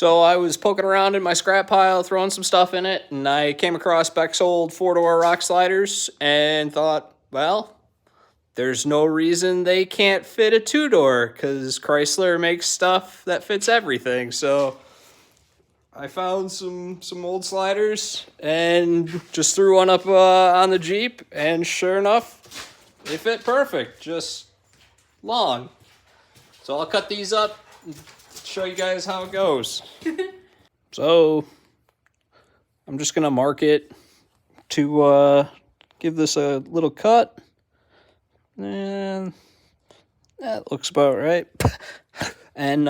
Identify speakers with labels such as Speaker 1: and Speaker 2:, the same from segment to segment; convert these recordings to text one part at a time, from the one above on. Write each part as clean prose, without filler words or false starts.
Speaker 1: So I was poking around in my scrap pile, throwing some stuff in it, and I came across Beck's old 4-door rock sliders and thought, well, there's no reason they can't fit a 2-door, because Chrysler makes stuff that fits everything. So I found some old sliders and just threw one up on the Jeep, and sure enough, they fit perfect, just long. So I'll cut these up and show you guys how it goes. So I'm just gonna mark it to give this a little cut, and that looks about right. And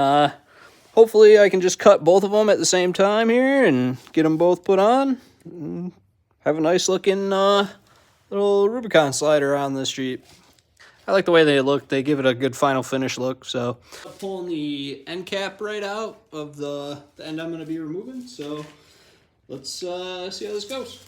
Speaker 1: hopefully I can just cut both of them at the same time here and get them both put on and have a nice looking little Rubicon slider on this Jeep. I like the way they look. They give it a good final finish look. So I'm pulling the end cap right out of the end I'm going to be removing. So let's see how this goes.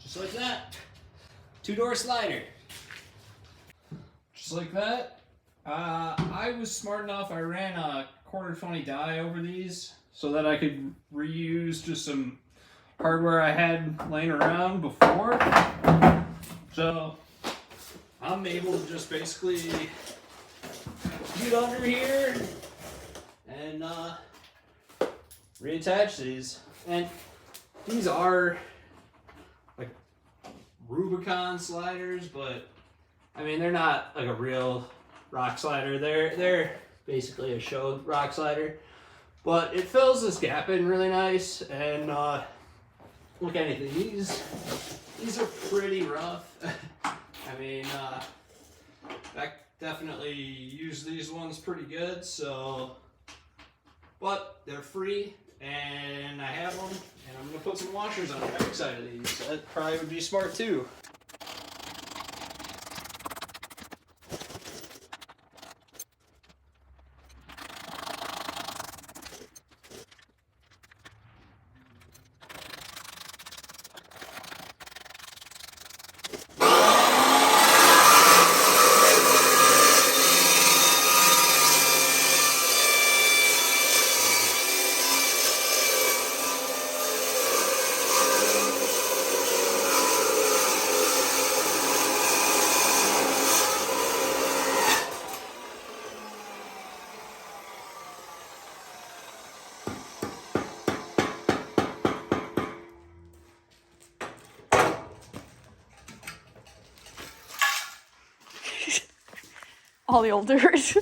Speaker 1: Just like that. 2-door slider. Just like that. I was smart enough, I ran a 1/4 die over these so that I could reuse just some hardware I had laying around before. So I'm able to just basically get under here and reattach these. And these are like Rubicon sliders, but I mean they're not like a real rock slider. They're basically a show rock slider, but it fills this gap in really nice. And look, anything, these are pretty rough. I mean, I definitely use these ones pretty good. So, but they're free, and I have them, and I'm gonna put some washers on the back side of these. That probably would be smart too.
Speaker 2: All the old dirt.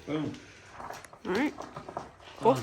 Speaker 1: Boom.
Speaker 2: All right. Cool.